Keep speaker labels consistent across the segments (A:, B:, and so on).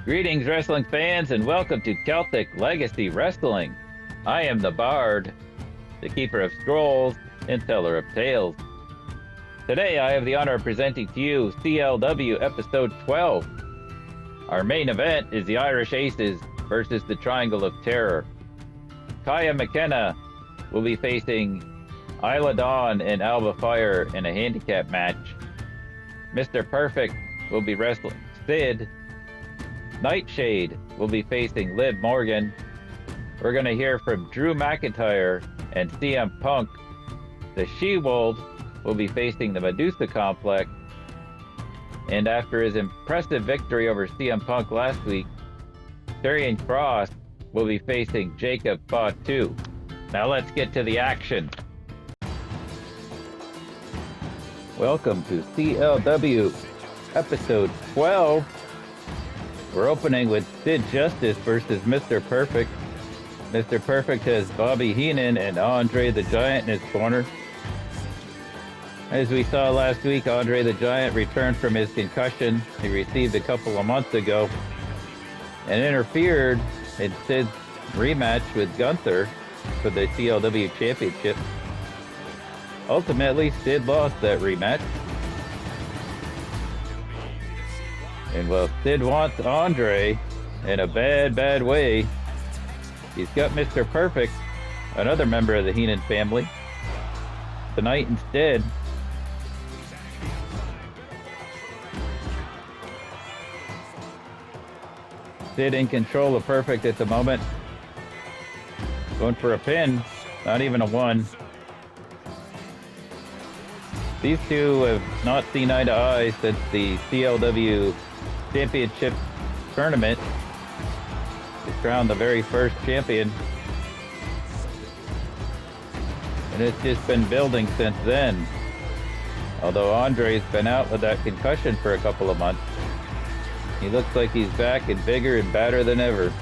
A: Greetings, wrestling fans, and welcome to Celtic Legacy Wrestling. I am the Bard, the Keeper of Scrolls, and Teller of Tales. Today, I have the honor of presenting to you CLW Episode 12. Our main event is the Irish Aces versus the Triangle of Terror. Kaia McKenna will be facing Isla and Alba Fyre in a handicap match. Mr. Perfect will be wrestling Sid. Nightshade will be facing Liv Morgan. We're going to hear from Drew McIntyre and CM Punk. The Shewolves will be facing the Medusa complex. And after his impressive victory over CM Punk last week, Kross will be facing Jacob Fatu. Now let's get to the action. Welcome to CLW Episode 12. We're opening with Sid Justice versus Mr. Perfect. Mr. Perfect has Bobby Heenan and Andre the Giant in his corner. As we saw last week, Andre the Giant returned from his concussion he received a couple of months ago and interfered in Sid's rematch with Gunther for the CLW Championship. Ultimately, Sid lost that rematch. And while Sid wants Andre in a bad way, he's got Mr. Perfect, another member of the Heenan family, tonight instead. Sid in control of Perfect at the moment. Going for a pin, not even a one. These two have not seen eye to eye since the CLW Championship tournament to crown the very first champion. And it's just been building since then. Although Andre's been out with that concussion for a couple of months, he looks like he's back and bigger and badder than ever.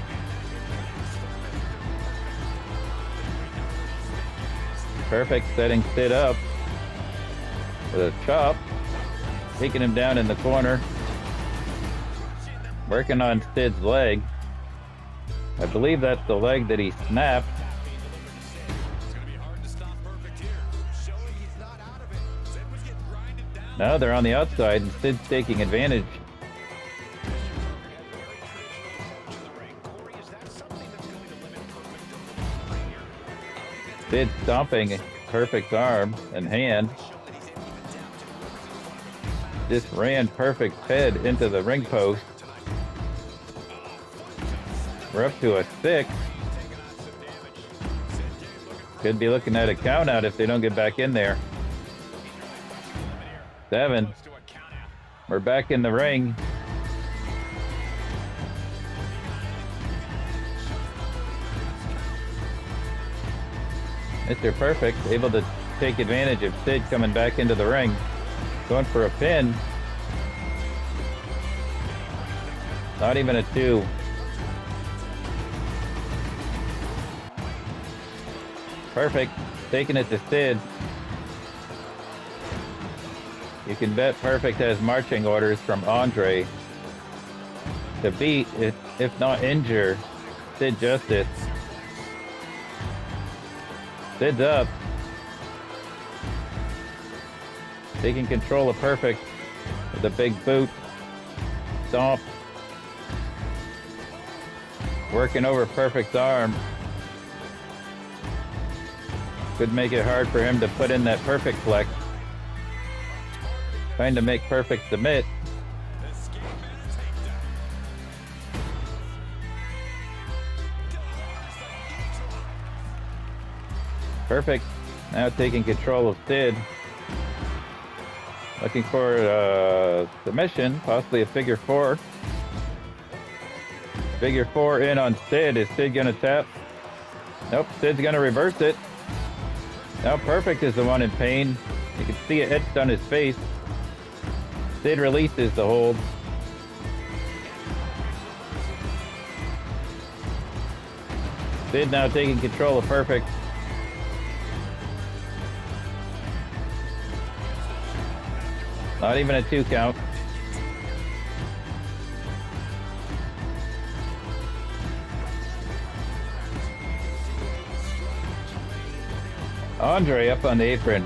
A: Perfect setting Sid up with a chop, taking him down in the corner, working on Sid's leg. I believe that's the leg that he snapped. Now they're on the outside and Sid's taking advantage. Sid stomping Perfect's arm and hand. Just ran Perfect's head into the ring post. We're up to a 6. Could be looking at a count out if they don't get back in there. 7. We're back in the ring. Mr. Perfect able to take advantage of Sid coming back into the ring. Going for a pin. Not even a 2. Perfect. Taking it to Sid. You can bet Perfect has marching orders from Andre to beat, if not injure, Sid Justice. Sid's up. Taking control of Perfect with a big boot. Stomp. Working over Perfect's arm. Could make it hard for him to put in that Perfect flex. Trying to make Perfect submit. Perfect now taking control of Sid. Looking for a submission, possibly a figure 4. Figure 4 in on Sid. Is Sid gonna tap? Nope, Sid's gonna reverse it. Now Perfect is the one in pain. You can see it etched on his face. Sid releases the hold. Sid now taking control of Perfect. Not even a 2 count. Andre up on the apron,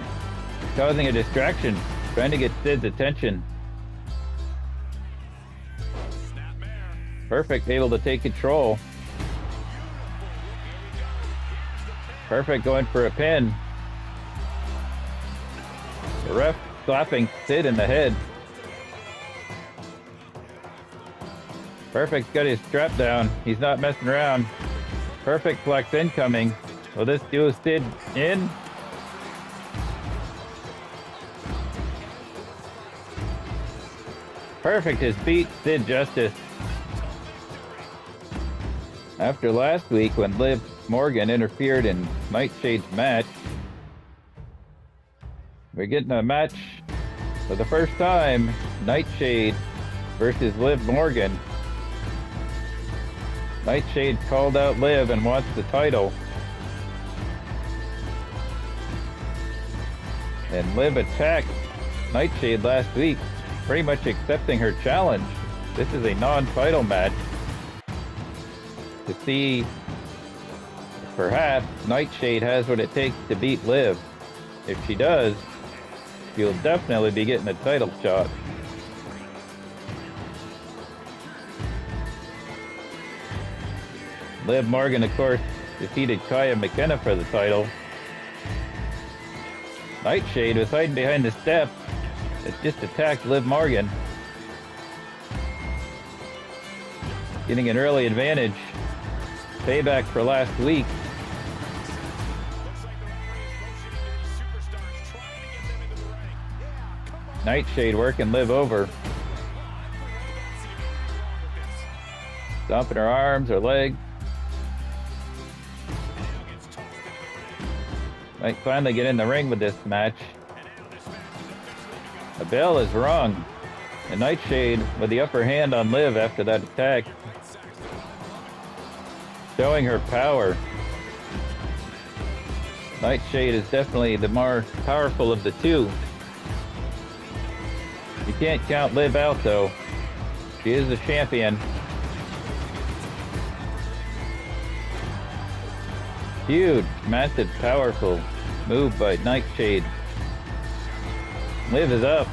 A: causing a distraction, trying to get Sid's attention. Perfect, able to take control. Perfect going for a pin. The ref slapping Sid in the head. Perfect's got his strap down. He's not messing around. Perfect flex incoming. Will this do Sid in? Perfect has beat Sid Justice. After last week when Liv Morgan interfered in Nightshade's match, we're getting a match for the first time, Nightshade versus Liv Morgan. Nightshade called out Liv and wants the title. And Liv attacked Nightshade last week, pretty much accepting her challenge. This is a non-title match. To see if perhaps Nightshade has what it takes to beat Liv. If she does, she'll definitely be getting a title shot. Liv Morgan, of course, defeated Kaia and McKenna for the title. Nightshade was hiding behind the steps. It just attacked Liv Morgan, getting an early advantage. Payback for last week. Nightshade working Liv over. Stomping her arms, her legs. Might finally get in the ring with this match. The bell is rung. And Nightshade with the upper hand on Liv after that attack. Showing her power. Nightshade is definitely the more powerful of the two. You can't count Liv out though. She is the champion. Huge, massive, powerful move by Nightshade. Liv is up.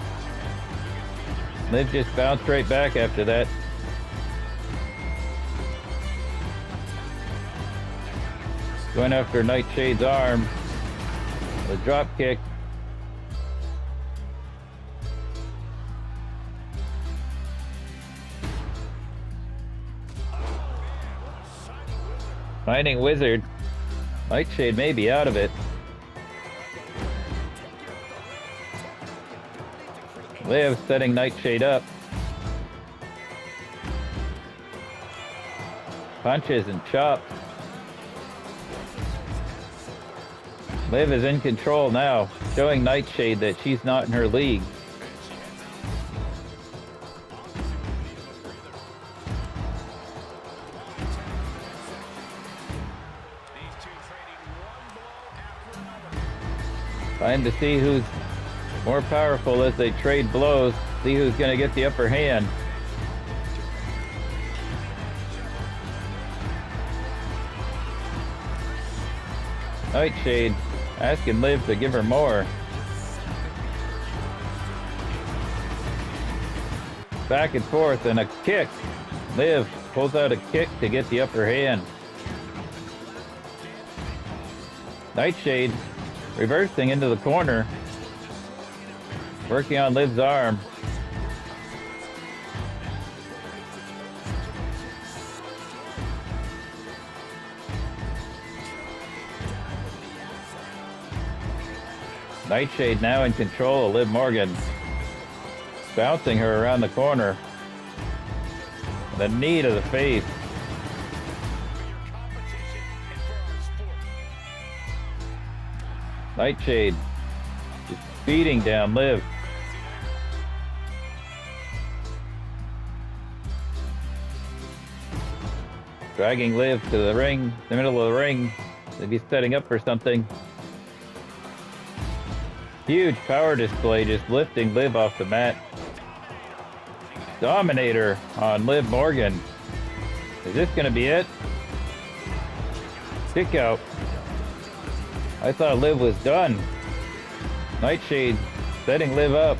A: Liv just bounced right back after that. Going after Nightshade's arm. The drop kick. Finding Wizard. Nightshade may be out of it. Liv setting Nightshade up. Punches and chops. Liv is in control now, showing Nightshade that she's not in her league. Time to see who's more powerful as they trade blows. See who's going to get the upper hand. Nightshade asking Liv to give her more. Back and forth and a kick. Liv pulls out a kick to get the upper hand. Nightshade reversing into the corner. Working on Liv's arm. Nightshade now in control of Liv Morgan. Bouncing her around the corner. The knee to the face. Nightshade just beating down Liv. Dragging Liv to the ring, the middle of the ring. They'd be setting up for something. Huge power display, just lifting Liv off the mat. Dominator on Liv Morgan. Is this going to be it? Kick out. I thought Liv was done. Nightshade setting Liv up.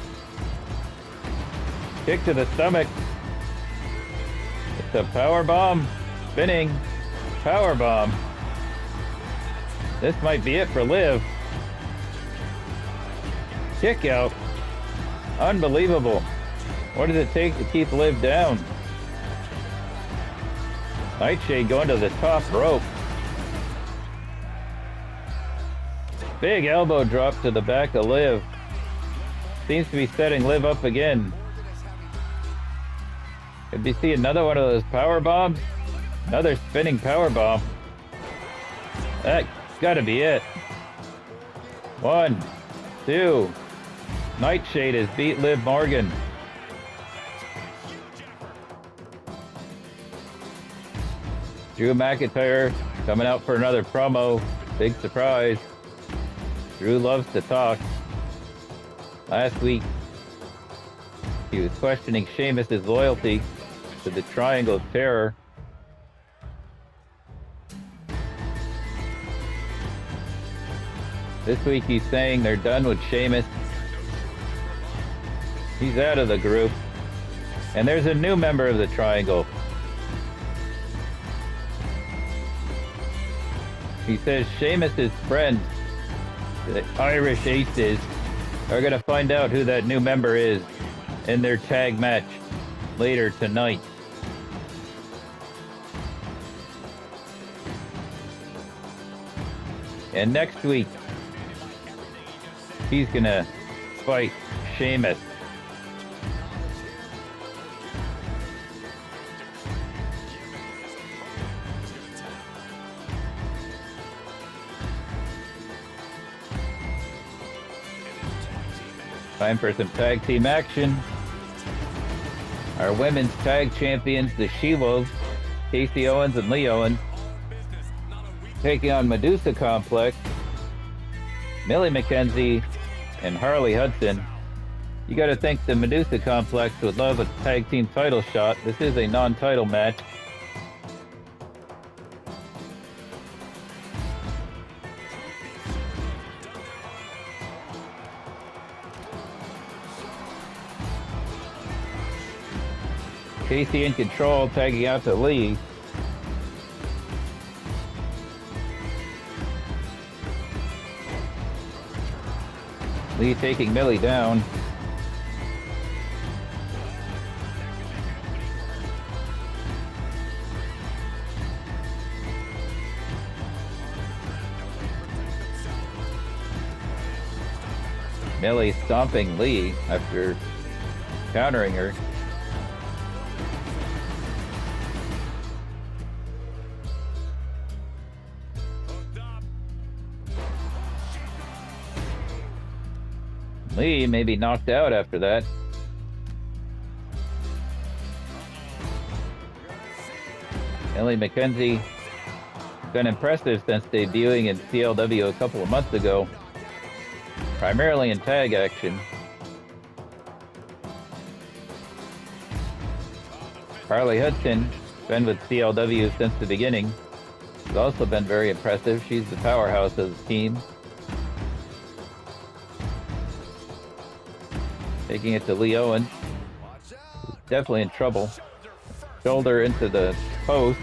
A: Kick to the stomach. It's a power bomb. Spinning. Power bomb. This might be it for Liv. Kick out. Unbelievable. What does it take to keep Liv down? Nightshade going to the top rope. Big elbow drop to the back of Liv. Seems to be setting Liv up again. Could we see another one of those power bombs? Another spinning power bomb. That's gotta be it. 1, 2. Nightshade has beat Liv Morgan. Drew McIntyre coming out for another promo. Big surprise. Drew loves to talk. Last week, he was questioning Sheamus' loyalty to the Triangle of Terror. This week he's saying they're done with Sheamus. He's out of the group. And there's a new member of the Triangle. He says Sheamus' friends, the Irish Aces, are going to find out who that new member is in their tag match later tonight. And next week, he's going to fight Sheamus. Time for some tag team action. Our women's tag champions, the Shewolves, Kasey Owens and Leah Owens, taking on Medusa Complex, Millie McKenzie, and Harley Hudson. You got to think the Medusa Complex would love a tag team title shot. This is a non-title match. Kasey in control, tagging out to Lee. Lee taking Millie down. Millie stomping Lee after countering her. Lee may be knocked out after that. Millie McKenzie has been impressive since debuting in CLW a couple of months ago, primarily in tag action. Harley Hudson, been with CLW since the beginning, has also been very impressive. She's the powerhouse of the team. Taking it to Lee Owens. Definitely in trouble. Shoulder into the post.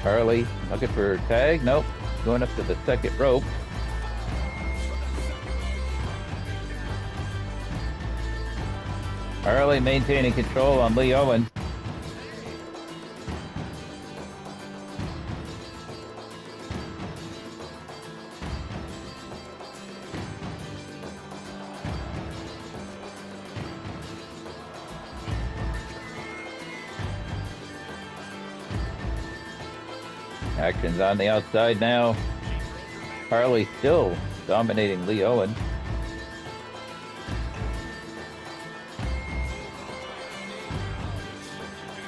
A: Harley looking for a tag. Nope. Going up to the second rope. Harley maintaining control on Lee Owens. Action's on the outside now. Harley still dominating Lee Owens.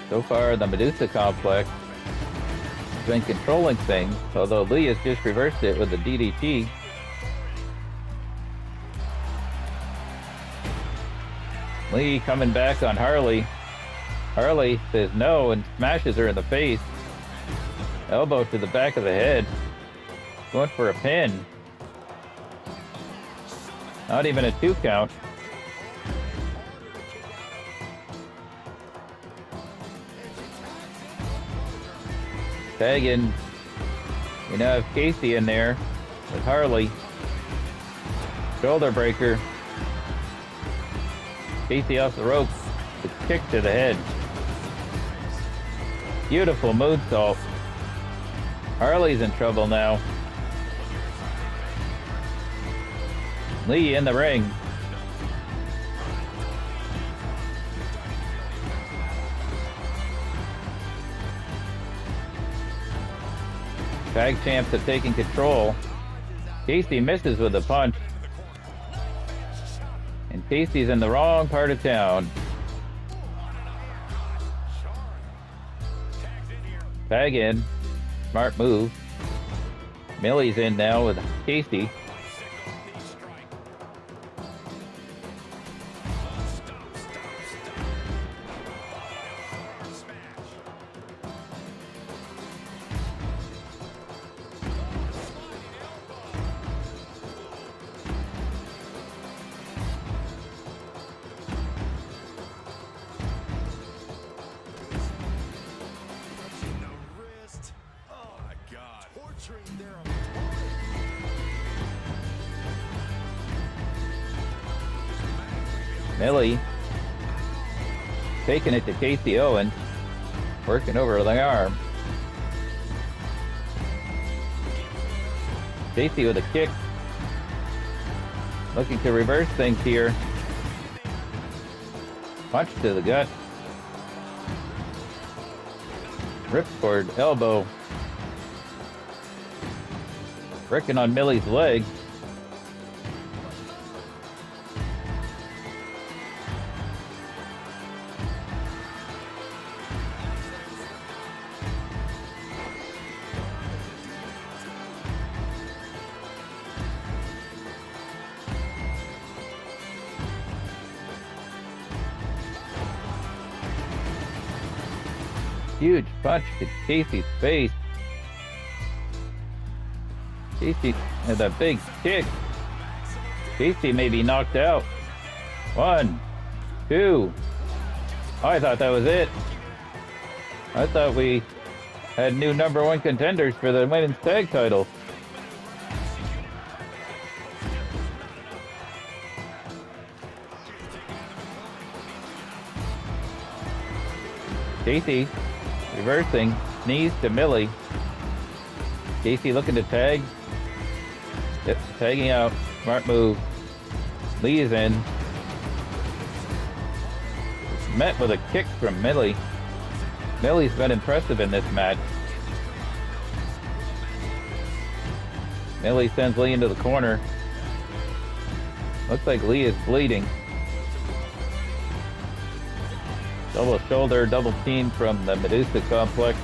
A: So far, the Medusa Complex has been controlling things, although Lee has just reversed it with a DDT. Lee coming back on Harley. Harley says no and smashes her in the face. Elbow to the back of the head. Going for a pin. Not even a 2 count. Tag in. We now have Kasey in there with Harley. Shoulder breaker. Kasey off the ropes. The kick to the head. Beautiful moonsault. Harley's in trouble now. Lee in the ring. Tag champs have taken control. Kasey misses with a punch. And Kasey's in the wrong part of town. Tag in. Smart move. Millie's in now with Kasey. Millie taking it to Kasey Owens, working over the arm. Kasey with a kick, looking to reverse things here. Punch to the gut. Ripcord elbow. Working on Millie's leg. Huge punch to Kasey's face. Kasey has a big kick. Kasey may be knocked out. 1, 2. I thought that was it. I thought we had new #1 contenders for the women's tag title. Kasey reversing, knees to Millie. Kasey looking to tag. Yep, tagging out. Smart move. Lee is in. Met with a kick from Millie. Millie's been impressive in this match. Millie sends Lee into the corner. Looks like Lee is bleeding. Double shoulder, double team from the Medusa complex.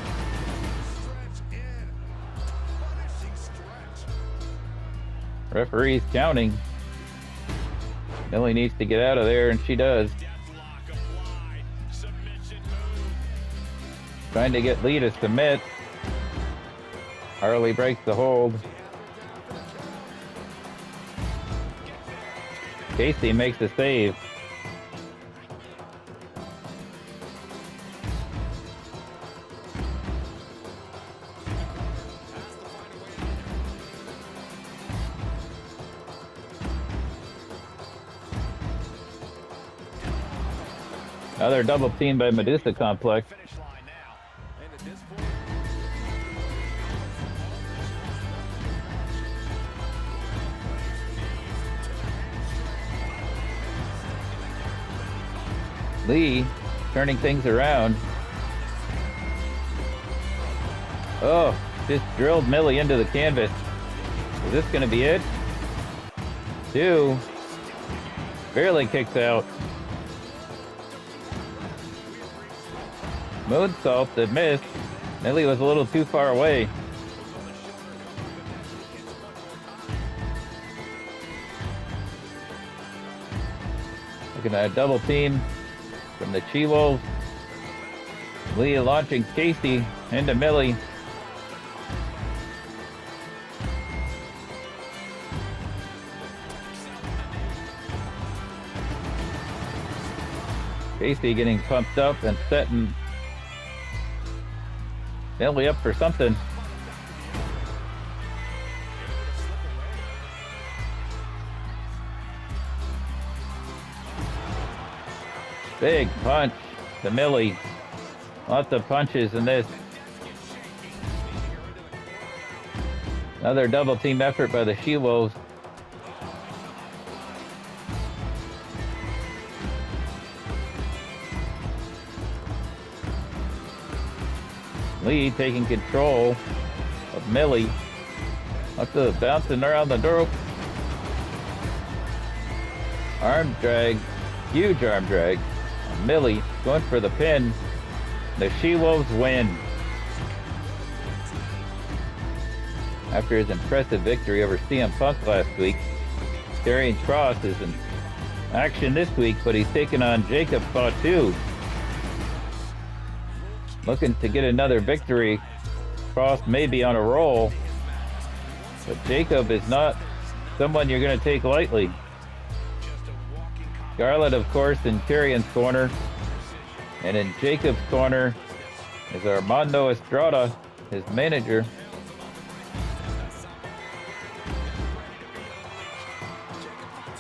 A: Referee's counting. Millie needs to get out of there, and she does. Trying to get Lee to submit. Harley breaks the hold. Kasey makes the save. Another double team by Medusa complex. Lee turning things around. Oh, just drilled Millie into the canvas. Is this going to be it? 2. Barely kicks out. Moonsault that missed. Millie was a little too far away. Looking at a double team from the Shewolves. Leah launching Kasey into Millie. Kasey getting pumped up and setting Millie up for something. Big punch to Millie. Lots of punches in this. Another double team effort by the Shewolves. Lee taking control of Millie. Lots of bouncing around the rope. Arm drag. Huge arm drag. Millie going for the pin. The Shewolves win. After his impressive victory over CM Punk last week, Karrion Kross is in action this week, but he's taking on Jacob Fatu. Looking to get another victory. Kross may be on a roll, but Jacob is not someone you're going to take lightly. Scarlett, of course, in Karrion's corner. And in Jacob's corner is Armando Estrada, his manager.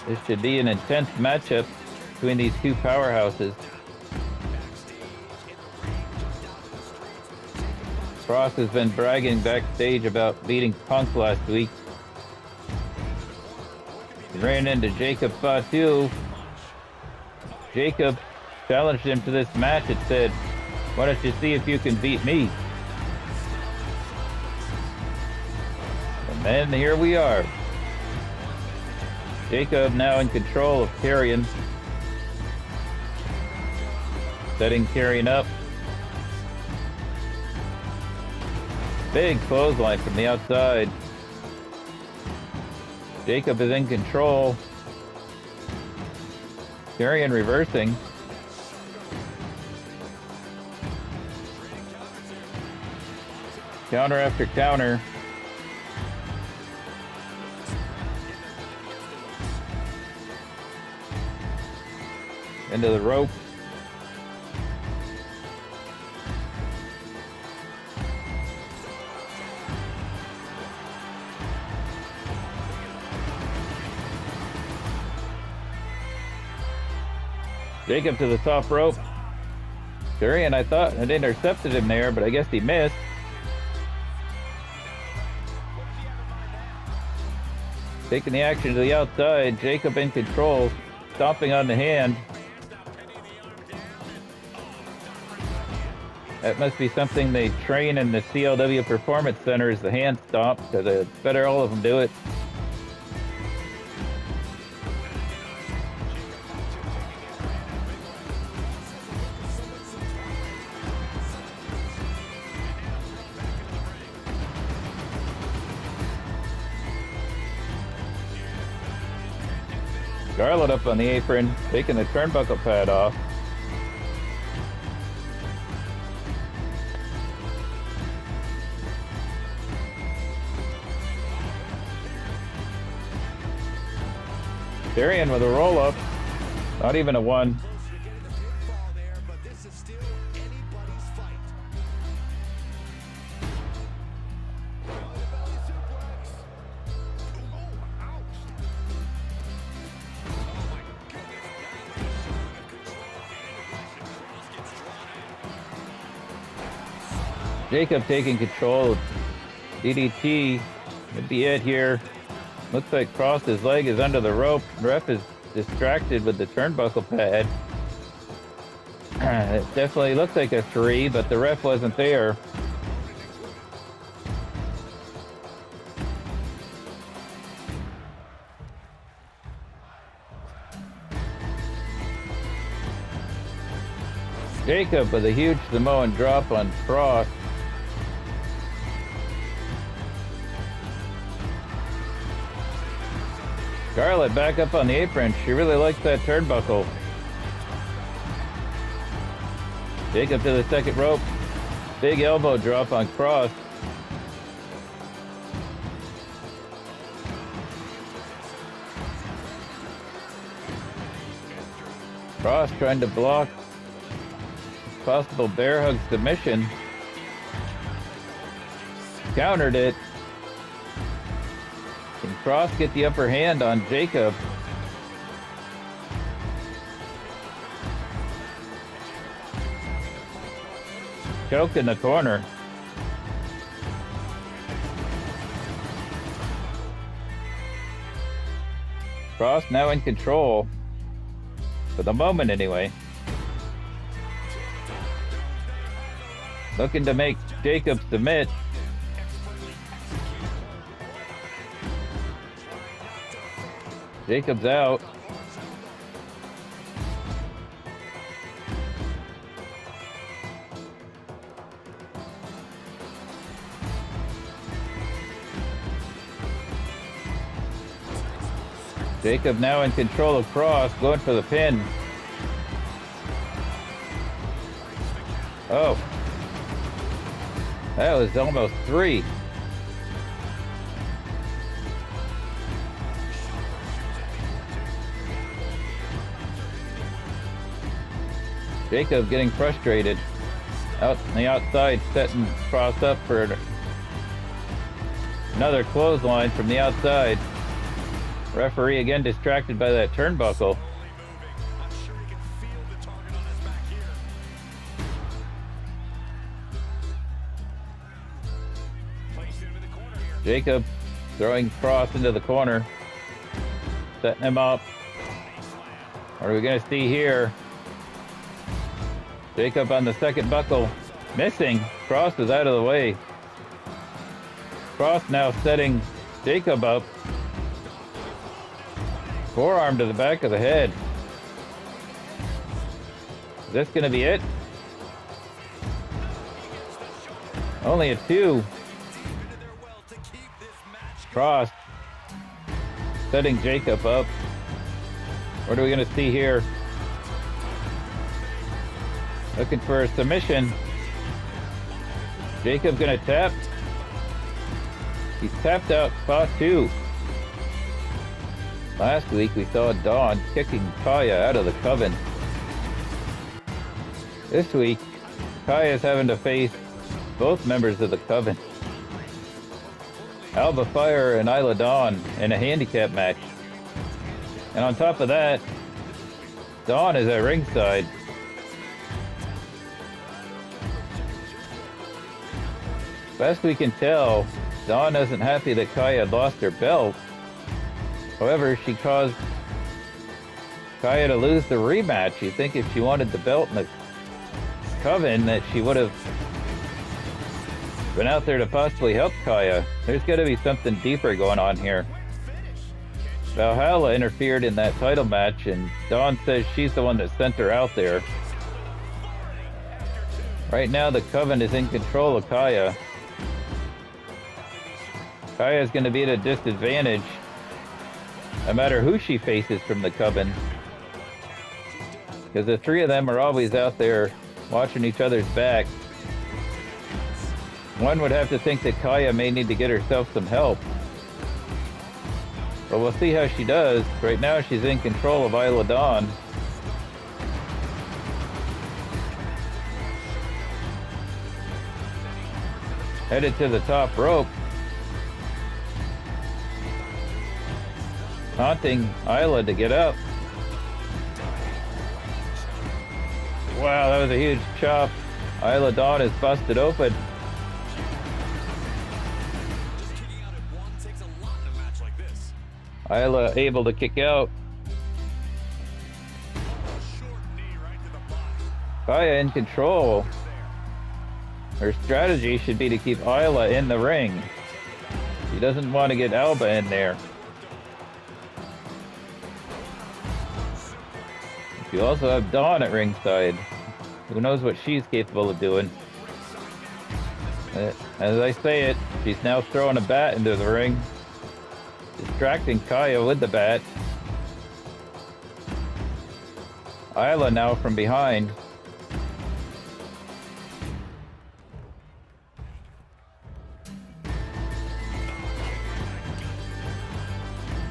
A: This should be an intense matchup between these two powerhouses. Kross has been bragging backstage about beating Punk last week. He ran into Jacob Fatu. Jacob challenged him to this match and said, "Why don't you see if you can beat me?" And then here we are. Jacob now in control of Karrion. Setting Karrion up. Big clothesline from the outside. Jacob is in control. Karrion reversing. Counter after counter. Into the rope. Jacob to the top rope. Karrion, I thought, had intercepted him there, but I guess he missed. Taking the action to the outside. Jacob in control. Stomping on the hand. That must be something they train in the CLW Performance Center, is the hand stomp, because it's better all of them do it. Scarlett up on the apron, taking the turnbuckle pad off. Karrion with a roll-up. Not even a one. Jacob taking control. DDT would be it here. Looks like Kross's leg is under the rope. Ref is distracted with the turnbuckle pad. It definitely looks like a 3, but the ref wasn't there. Jacob with a huge Samoan drop on Kross. Scarlett back up on the apron. She really likes that turnbuckle. Jacob to the second rope. Big elbow drop on Kross. Kross trying to block possible bear hug submission. Countered it. Can Kross get the upper hand on Jacob? Choke in the corner. Kross now in control. For the moment, anyway. Looking to make Jacob submit. Jacob's out. Jacob now in control of Kross, going for the pin. Oh. That was almost 3. Jacob getting frustrated. Out on the outside, setting Kross up for another clothesline from the outside. Referee again distracted by that turnbuckle. Jacob throwing Kross into the corner. Setting him up. What are we going to see here? Jacob on the second buckle. Missing. Kross is out of the way. Kross now setting Jacob up. Forearm to the back of the head. Is this going to be it? Only a 2. Kross setting Jacob up. What are we going to see here? Looking for a submission. Jacob going to tap. He's tapped out Fatu. Last week we saw Dawn kicking Kaia out of the Coven. This week, Kaia is having to face both members of the Coven. Alba, Fyre, and Isla Dawn in a handicap match. And on top of that, Dawn is at ringside. Best we can tell, Dawn isn't happy that Kaia lost her belt. However, she caused Kaia to lose the rematch. You think if she wanted the belt in the Coven that she would have been out there to possibly help Kaia. There's got to be something deeper going on here. Valhalla interfered in that title match, and Dawn says she's the one that sent her out there. Right now, the Coven is in control of Kaia. Kaia is going to be at a disadvantage no matter who she faces from the Coven, because the 3 of them are always out there watching each other's back. One would have to think that Kaia may need to get herself some help. But we'll see how she does. Right now she's in control of Isla Dawn. Headed to the top rope. Taunting Isla to get up. Wow, that was a huge chop. Isla Dawn is busted open. Isla able to kick out. Kaia in control. Her strategy should be to keep Isla in the ring. She doesn't want to get Alba in there. You also have Dawn at ringside. Who knows what she's capable of doing. As I say it, she's now throwing a bat into the ring. Distracting Kaia with the bat. Isla now from behind.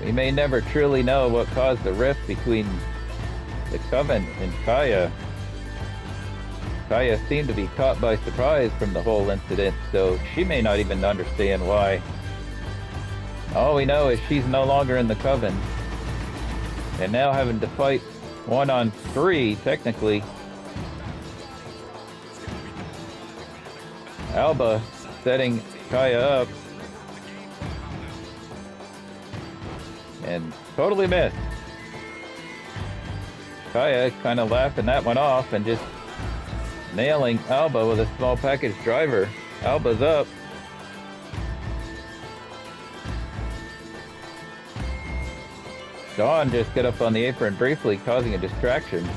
A: We may never truly know what caused the rift between the Coven and Kaia. Kaia seemed to be caught by surprise from the whole incident, so she may not even understand why. All we know is she's no longer in the Coven, and now having to fight 1-on-3, technically. Alba setting Kaia up, and totally missed. Kaia kind of laughing that one off and just nailing Alba with a small package driver. Alba's up. Dawn just got up on the apron briefly, causing a distraction.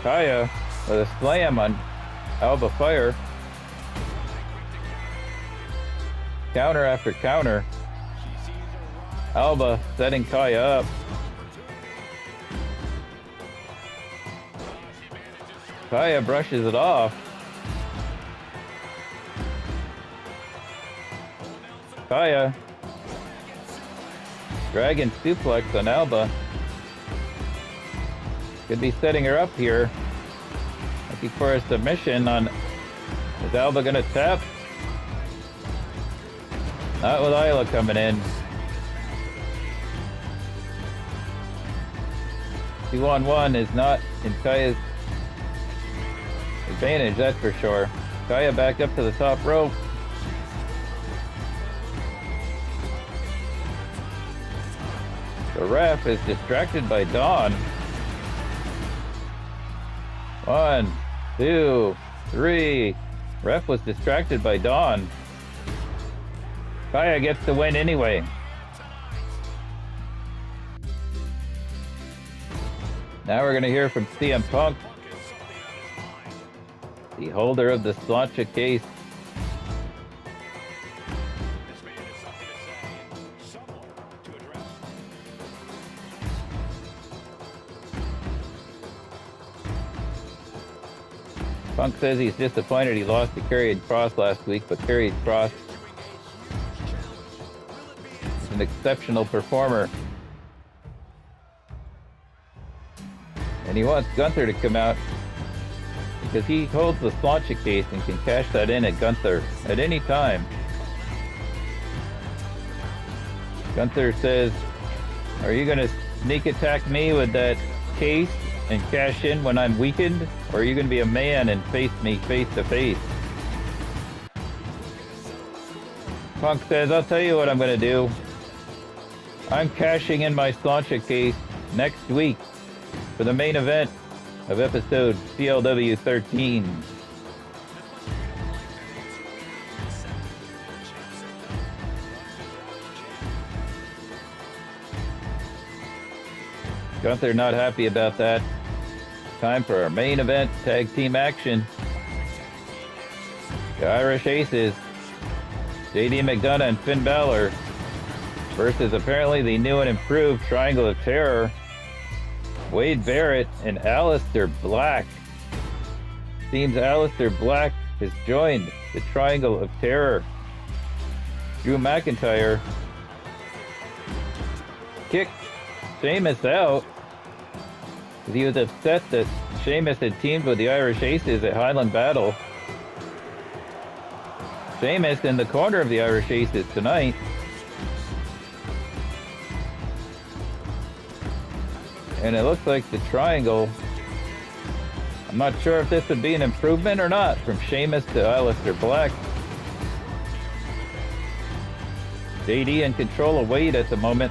A: Kaia with a slam on Alba Fyre. Counter after counter. Alba setting Kaia up. Kaia brushes it off. Kaia. Dragon suplex on Alba. Could be setting her up here. Looking for a submission on... Is Alba gonna tap? Not with Isla coming in. 2-on-1 is not in Kaia's advantage, that's for sure. Kaia back up to the top rope. The ref is distracted by Dawn. 1, 2, 3. Ref was distracted by Dawn. Kaia gets the win anyway. Now we're going to hear from CM Punk, the holder of the Slancha case. Punk says he's disappointed he lost to Karrion Kross last week, but Karrion Kross is an exceptional performer. And he wants Gunther to come out because he holds the Slancha case and can cash that in at Gunther at any time. Gunther says, "Are you going to sneak attack me with that case and cash in when I'm weakened? Or are you going to be a man and face me face to face?" Punk says, "I'll tell you what I'm going to do. I'm cashing in my Slancha case next week for the main event of episode CLW 13. Gunther not happy about that. Time for our main event tag team action. The Irish Aces, JD McDonagh and Finn Balor, versus apparently the new and improved Triangle of Terror, Wade Barrett and Aleister Black. Seems Aleister Black has joined the Triangle of Terror. Drew McIntyre kicked Sheamus out because he was upset that Sheamus had teamed with the Irish Aces at Highland Battle. Sheamus in the corner of the Irish Aces tonight. And it looks like the Triangle, I'm not sure if this would be an improvement or not, from Sheamus to Aleister Black. JD in control of Wade at the moment.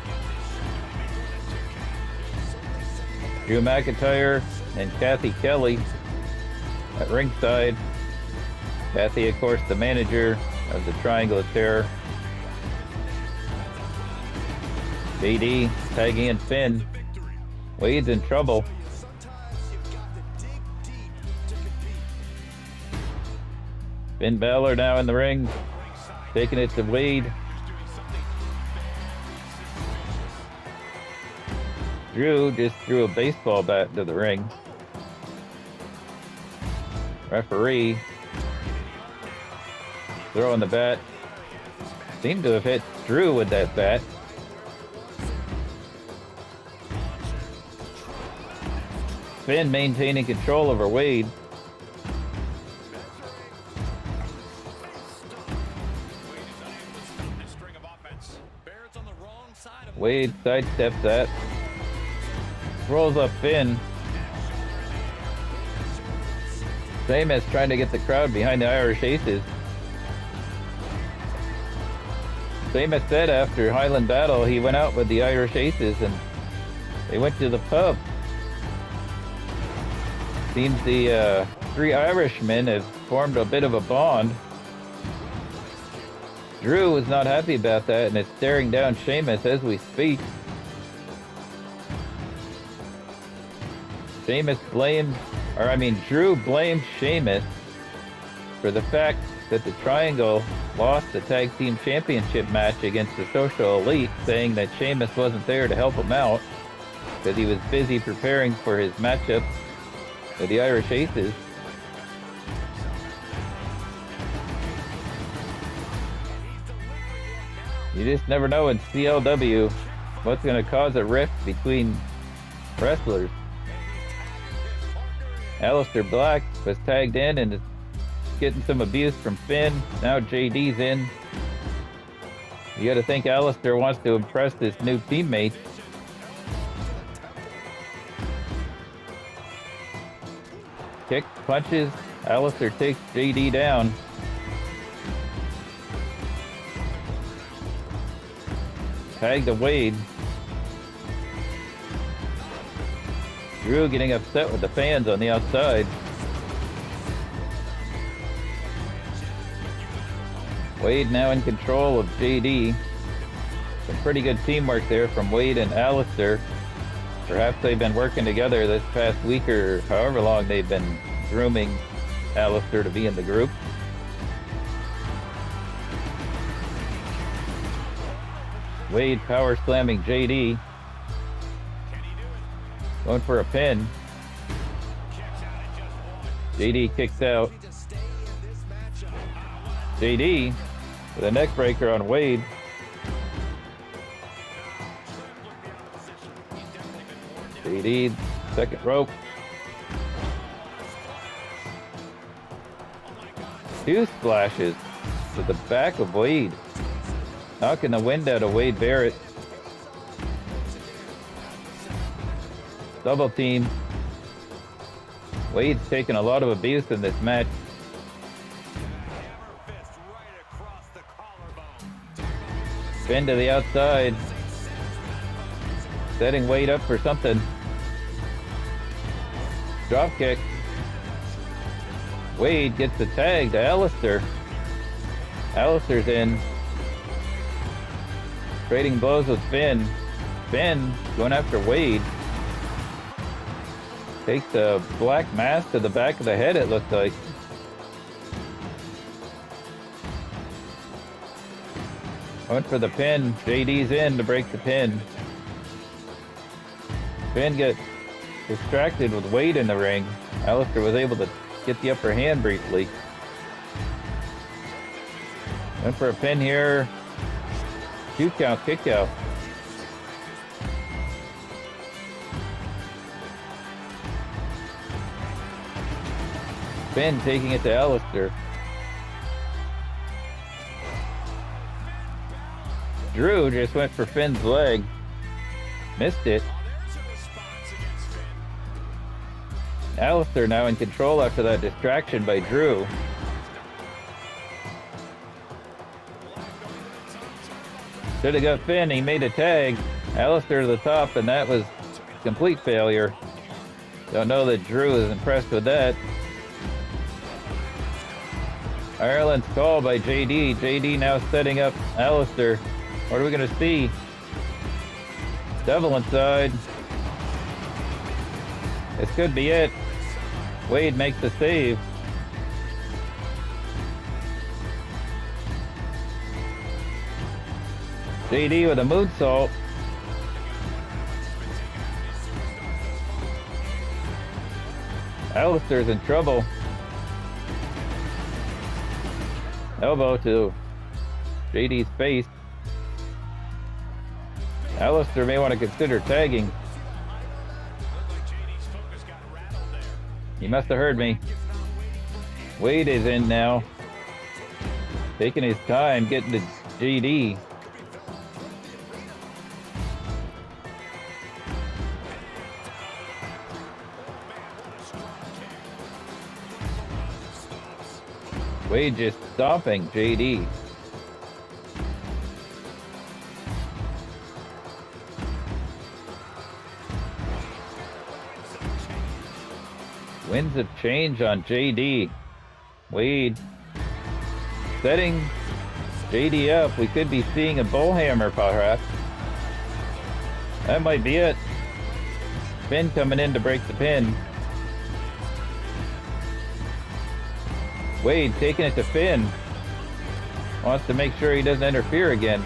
A: Drew McIntyre and Kathy Kelly at ringside. Kathy, of course, the manager of the Triangle of Terror. JD tagging in Finn. Wade's in trouble. Finn Balor now in the ring, taking it to Wade. Drew just threw a baseball bat into the ring. Referee throwing the bat Seemed to have hit Drew with that bat. Finn maintaining control over Wade. Wade sidesteps that. Rolls up Finn. Same as trying to get the crowd behind the Irish Aces. Same as said after Highland Battle, he went out with the Irish Aces and they went to the pub. Seems the three Irishmen have formed a bit of a bond. Drew was not happy about that and is staring down Sheamus as we speak. Drew blamed Sheamus for the fact that the Triangle lost the Tag Team Championship match against the Social Elite, saying that Sheamus wasn't there to help him out because he was busy preparing for his matchup with the Irish Aces. You just never know in CLW what's going to cause a rift between wrestlers. Aleister Black was tagged in and is getting some abuse from Finn. Now JD's in. You got to think Aleister wants to impress his new teammate. Kick, punches. Aleister takes JD down. Tag to Wade. Drew getting upset with the fans on the outside. Wade now in control of JD. Some pretty good teamwork there from Wade and Aleister. Perhaps they've been working together this past week or however long they've been grooming Aleister to be in the group. Wade power slamming JD. Going for a pin. JD kicks out. JD with a neck breaker on Wade. JD, second rope. Two splashes to the back of Wade. Knocking the wind out of Wade Barrett. Double team. Wade's taken a lot of abuse in this match. Spin to the outside. Setting Wade up for something. Drop kick. Wade gets the tag to Aleister. Aleister's in. Trading blows with Finn. Finn going after Wade. Takes a black mask to the back of the head, it looks like. Went for the pin. JD's in to break the pin. Finn gets distracted with Wade in the ring. Aleister was able to get the upper hand briefly. Went for a pin here. 2 count, kick out. Finn taking it to Aleister. Drew just went for Finn's leg. Missed it. Aleister now in control after that distraction by Drew. Should have got Finn, he made a tag. Aleister to the top, and that was complete failure. Don't know that Drew is impressed with that. Ireland's call by JD. JD now setting up Aleister. What are we going to see? Devil inside. This could be it. Wade makes the save. JD with a moonsault. Aleister's in trouble. Elbow to JD's face. Aleister may want to consider tagging. He must have heard me. Wade is in now. Taking his time getting to JD. Wade just stomping JD. Winds of change on JD. Wade setting JD up. We could be seeing a bullhammer perhaps. That might be it. Finn coming in to break the pin. Wade taking it to Finn. Wants to make sure he doesn't interfere again.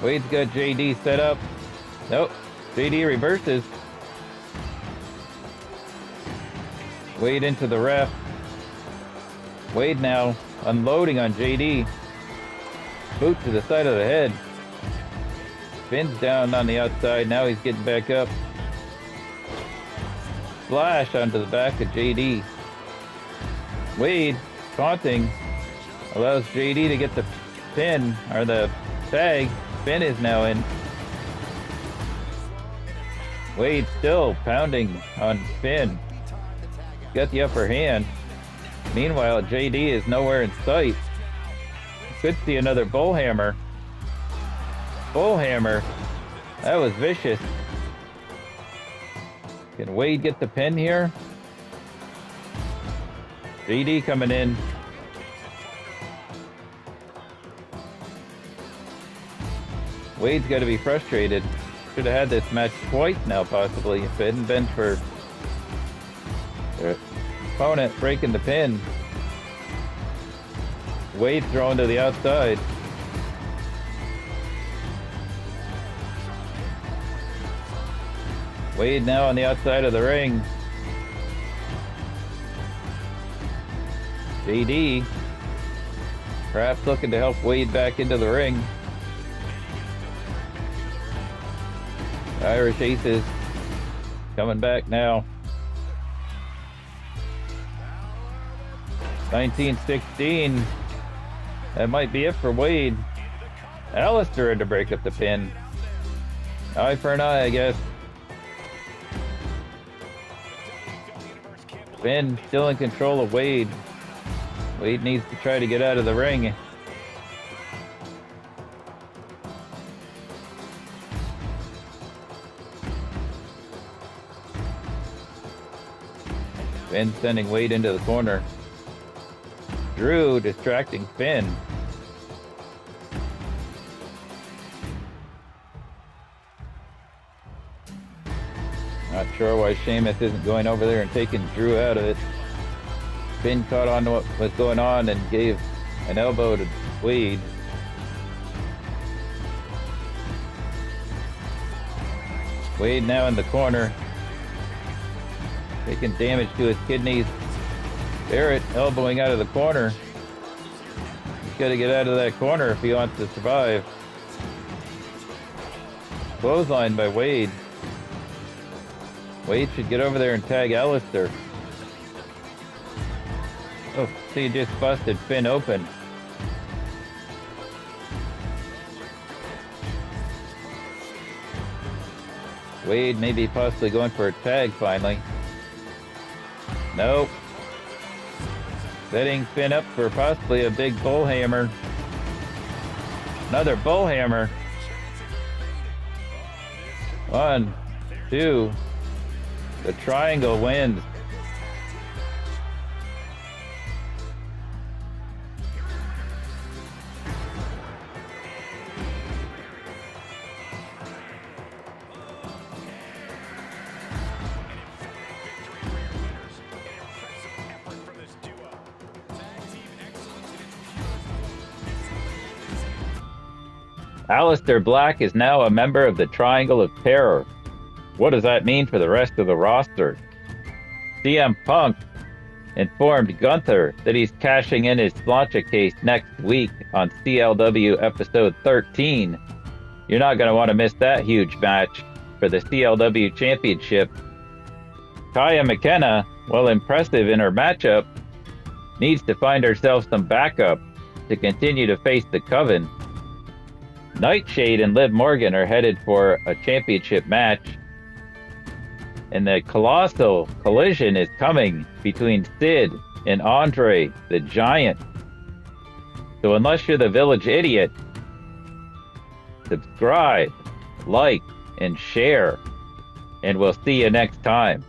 A: Wade's got JD set up. Nope. JD reverses. Wade into the ref. Wade now unloading on JD. Boot to the side of the head. Finn's down on the outside. Now he's getting back up. Splash onto the back of JD. Wade taunting. Allows JD to get the pin, or the tag. Finn is now in. Wade still pounding on Finn. Got the upper hand. Meanwhile, JD is nowhere in sight. Could see another bullhammer. Bullhammer. That was vicious. Can Wade get the pin here? JD coming in. Wade's got to be frustrated. Should have had this match twice now, possibly, if it hadn't been for their opponent breaking the pin. Wade thrown to the outside. Wade now on the outside of the ring. JD perhaps looking to help Wade back into the ring. Irish Aces coming back now. 1916. That might be it for Wade. Aleister had to break up the pin. Eye for an eye, I guess. Finn still in control of Wade. Wade needs to try to get out of the ring. Finn sending Wade into the corner. Drew distracting Finn. Not sure why Sheamus isn't going over there and taking Drew out of it. Finn caught on to what was going on and gave an elbow to Wade. Wade now in the corner. Taking damage to his kidneys. Barrett elbowing out of the corner. He's got to get out of that corner if he wants to survive. Clothesline by Wade. Wade should get over there and tag Aleister. Oh, see, just busted Finn open. Wade maybe possibly going for a tag finally. Nope. Setting Finn up for possibly a big bullhammer. Another bullhammer. 1, 2. The triangle wins. Aleister Black is now a member of the Triangle of Terror. What does that mean for the rest of the roster? CM Punk informed Gunther that he's cashing in his Slancha case next week on CLW episode 13. You're not going to want to miss that huge match for the CLW Championship. Kaia McKenna, while impressive in her matchup, needs to find herself some backup to continue to face the Coven. Nightshade and Liv Morgan are headed for a championship match. And the colossal collision is coming between Sid and Andre the Giant. So unless you're the village idiot, subscribe, like, and share. And we'll see you next time.